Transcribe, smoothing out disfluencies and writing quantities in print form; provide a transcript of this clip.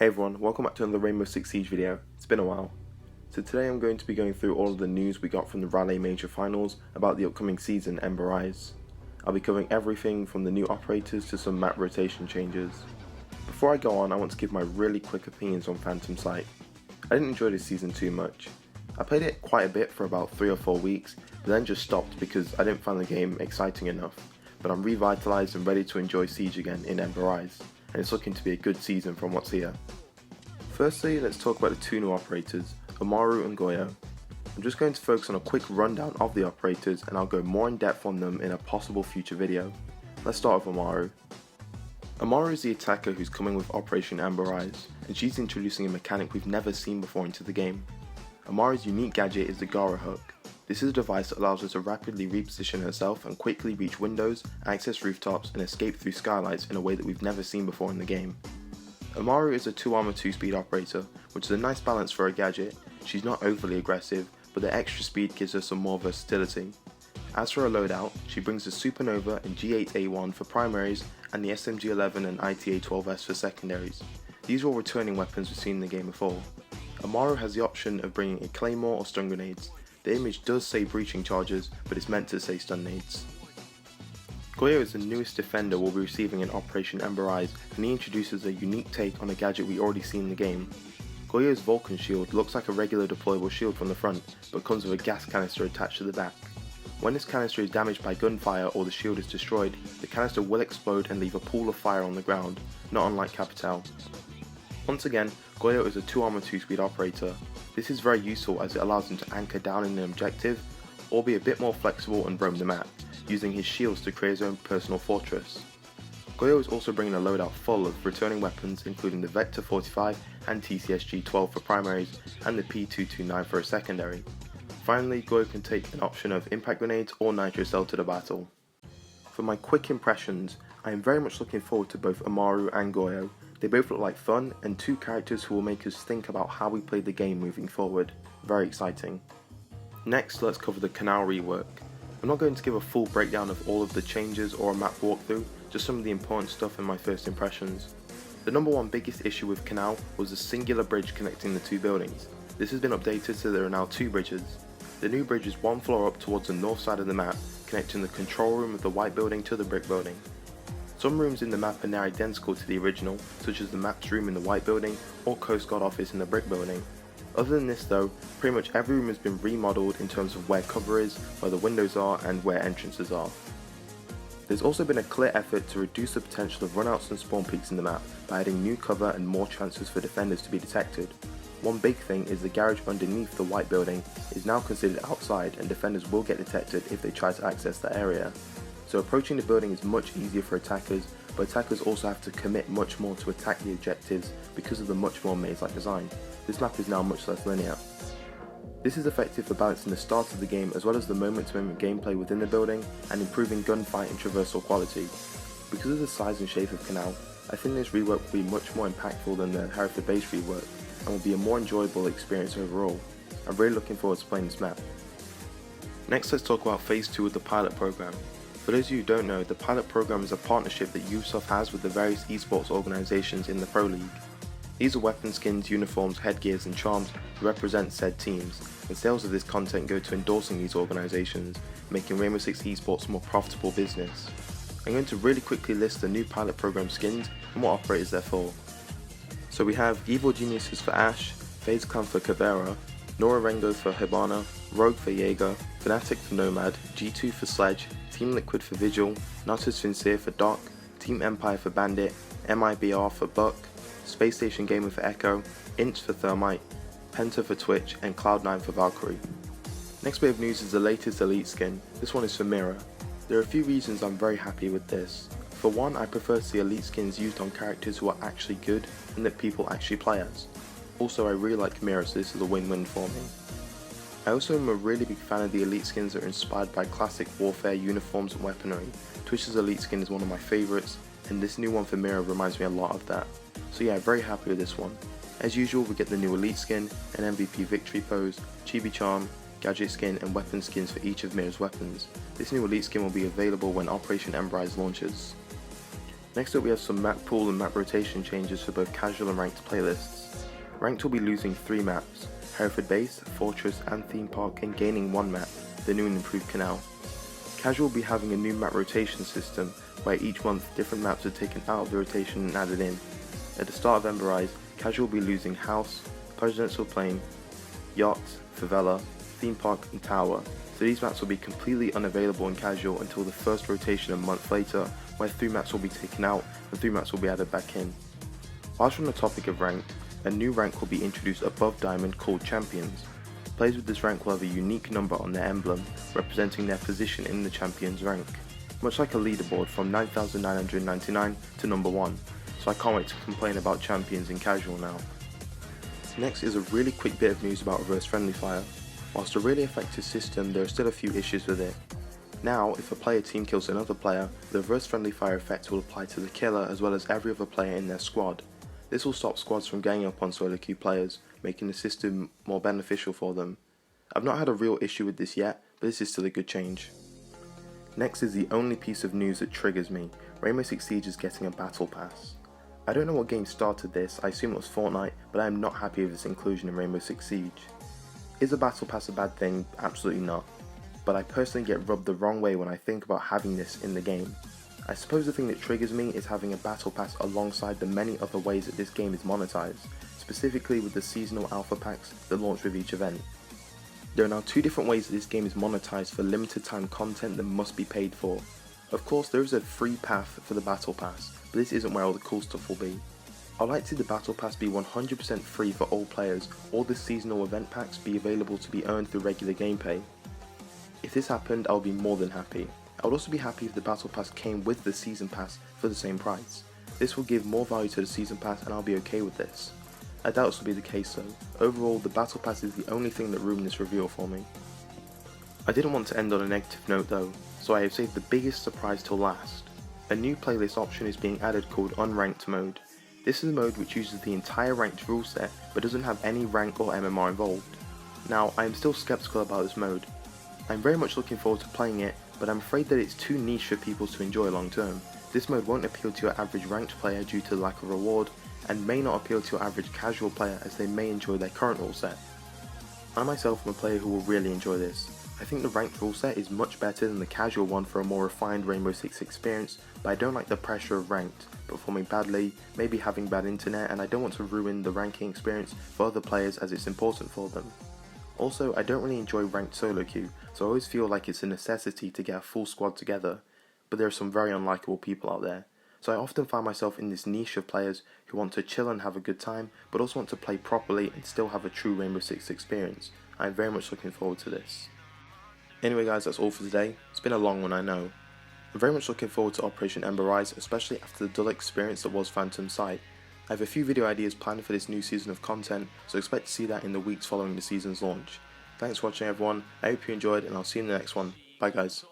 Hey everyone, welcome back to another Rainbow Six Siege video. It's been a while. So today I'm going to be going through all of the news we got from the Raleigh Major Finals about the upcoming season Ember Rise. I'll be covering everything from the new operators to some map rotation changes. Before I go on, I want to give my really quick opinions on Phantom Sight. I didn't enjoy this season too much. I played it quite a bit for about 3 or 4 weeks, but then just stopped because I didn't find the game exciting enough. But I'm revitalized and ready to enjoy Siege again in Ember Rise, and it's looking to be a good season from what's here. Firstly, let's talk about the two new operators, Amaru and Goyo. I'm just going to focus on a quick rundown of the operators and I'll go more in depth on them in a possible future video. Let's start with Amaru. Amaru is the attacker who's coming with Operation Ember Rise, and she's introducing a mechanic we've never seen before into the game. Amaru's unique gadget is the Gara Hook. This is a device that allows her to rapidly reposition herself and quickly reach windows, access rooftops, and escape through skylights in a way that we've never seen before in the game. Amaru is a 2 armor 2 speed operator, which is a nice balance for a gadget. She's not overly aggressive, but the extra speed gives her some more versatility. As for her loadout, she brings the Supernova and G8A1 for primaries and the SMG11 and ITA12S for secondaries. These are all returning weapons we've seen in the game before. Amaru has the option of bringing a claymore or stun grenades. The image does say breaching charges, but it's meant to say stun nades. Goyo is the newest defender we'll be receiving in Operation Ember Rise, and he introduces a unique take on a gadget we already see in the game. Goyo's Vulcan shield looks like a regular deployable shield from the front, but comes with a gas canister attached to the back. When this canister is damaged by gunfire or the shield is destroyed, the canister will explode and leave a pool of fire on the ground, not unlike Capital. Once again, Goyo is a 2 armor 2 speed operator. This is very useful as it allows him to anchor down in an objective, or be a bit more flexible and roam the map, using his shields to create his own personal fortress. Goyo is also bringing a loadout full of returning weapons including the Vector 45 and TCSG-12 for primaries and the P229 for a secondary. Finally, Goyo can take an option of impact grenades or nitro cell to the battle. For my quick impressions, I am very much looking forward to both Amaru and Goyo. They both look like fun and 2 characters who will make us think about how we play the game moving forward. Very exciting. Next, let's cover the Canal rework. I'm not going to give a full breakdown of all of the changes or a map walkthrough, just some of the important stuff in my first impressions. The number one biggest issue with Canal was the singular bridge connecting the 2 buildings. This has been updated so there are now 2 bridges. The new bridge is 1 floor up towards the north side of the map, connecting the control room of the white building to the brick building. Some rooms in the map are now identical to the original, such as the maps room in the white building or Coast Guard office in the brick building. Other than this though, pretty much every room has been remodeled in terms of where cover is, where the windows are, and where entrances are. There's also been a clear effort to reduce the potential of runouts and spawn peaks in the map by adding new cover and more chances for defenders to be detected. One big thing is the garage underneath the white building is now considered outside and defenders will get detected if they try to access that area. So approaching the building is much easier for attackers, but attackers also have to commit much more to attack the objectives because of the much more maze-like design. This map is now much less linear. This is effective for balancing the start of the game as well as the moment-to-moment gameplay within the building and improving gunfight and traversal quality. Because of the size and shape of Canal, I think this rework will be much more impactful than the Hereford base rework and will be a more enjoyable experience overall. I'm really looking forward to playing this map. Next, let's talk about Phase 2 of the pilot program. For those of you who don't know, the pilot program is a partnership that Ubisoft has with the various esports organisations in the Pro League. These are weapon skins, uniforms, headgears and charms that represent said teams, and sales of this content go to endorsing these organisations, making Rainbow Six Esports a more profitable business. I'm going to really quickly list the new pilot program skins and what operators they're for. So we have Evil Geniuses for Ash, FaZe Clan for Caveira, Nora Rengo for Hibana, Rogue for Jaeger, Fnatic for Nomad, G2 for Sledge, Team Liquid for Vigil, Natus Sincere for Doc, Team Empire for Bandit, MIBR for Buck, Space Station Gamer for Echo, Inch for Thermite, Penta for Twitch, and Cloud9 for Valkyrie. Next bit of news is the latest Elite skin. This one is for Mira. There are a few reasons I'm very happy with this. For one, I prefer to see Elite skins used on characters who are actually good and that people actually play as. Also, I really like Mira, so this is a win-win for me. I also am a really big fan of the Elite skins that are inspired by classic warfare uniforms and weaponry. Twitch's Elite skin is one of my favourites, and this new one for Mira reminds me a lot of that. So yeah, very happy with this one. As usual, we get the new Elite skin, an MVP victory pose, chibi charm, gadget skin and weapon skins for each of Mira's weapons. This new Elite skin will be available when Operation Ember Rise launches. Next up we have some map pool and map rotation changes for both casual and ranked playlists. Ranked will be losing 3 maps, Hereford Base, Fortress and Theme Park, and gaining 1 map, the new and improved Canal. Casual will be having a new map rotation system where each month different maps are taken out of the rotation and added in. At the start of Ember Rise, Casual will be losing House, Presidential Plane, Yacht, Favela, Theme Park and Tower, so these maps will be completely unavailable in Casual until the first rotation a month later, where 3 maps will be taken out and 3 maps will be added back in. Whilst on the topic of ranked, a new rank will be introduced above Diamond called Champions. Players with this rank will have a unique number on their emblem, representing their position in the Champions rank, much like a leaderboard from 9,999 to number 1, so I can't wait to complain about Champions in Casual now. Next is a really quick bit of news about reverse friendly fire. Whilst a really effective system, there are still a few issues with it. Now, if a player team kills another player, the reverse friendly fire effect will apply to the killer as well as every other player in their squad. This will stop squads from ganging up on solo queue players, making the system more beneficial for them. I've not had a real issue with this yet, but this is still a good change. Next is the only piece of news that triggers me. Rainbow Six Siege is getting a battle pass. I don't know what game started this, I assume it was Fortnite, but I am not happy with this inclusion in Rainbow Six Siege. Is a battle pass a bad thing? Absolutely not. But I personally get rubbed the wrong way when I think about having this in the game. I suppose the thing that triggers me is having a battle pass alongside the many other ways that this game is monetized, specifically with the seasonal alpha packs that launch with each event. There are now 2 different ways that this game is monetized for limited time content that must be paid for. Of course there is a free path for the battle pass, but this isn't where all the cool stuff will be. I'd like to see the battle pass be 100% free for all players, or the seasonal event packs be available to be earned through regular gameplay. If this happened, I would be more than happy. I would also be happy if the battle pass came with the season pass for the same price. This will give more value to the season pass and I'll be okay with this. I doubt this will be the case though. Overall, the battle pass is the only thing that ruined this reveal for me. I didn't want to end on a negative note though, so I have saved the biggest surprise till last. A new playlist option is being added called Unranked Mode. This is a mode which uses the entire ranked rule set but doesn't have any rank or MMR involved. Now, I am still skeptical about this mode. I'm very much looking forward to playing it, but I'm afraid that it's too niche for people to enjoy long term. This mode won't appeal to your average ranked player due to the lack of reward, and may not appeal to your average casual player as they may enjoy their current rule set. I myself am a player who will really enjoy this. I think the ranked rule set is much better than the casual one for a more refined Rainbow Six experience, but I don't like the pressure of ranked, performing badly, maybe having bad internet, and I don't want to ruin the ranking experience for other players as it's important for them. Also, I don't really enjoy ranked solo queue, so I always feel like it's a necessity to get a full squad together, but there are some very unlikable people out there. So I often find myself in this niche of players who want to chill and have a good time, but also want to play properly and still have a true Rainbow Six experience. I am very much looking forward to this. Anyway guys, that's all for today. It's been a long one, I know. I'm very much looking forward to Operation Ember Rise, especially after the dull experience that was Phantom Sight. I have a few video ideas planned for this new season of content, so expect to see that in the weeks following the season's launch. Thanks for watching everyone, I hope you enjoyed and I'll see you in the next one. Bye guys.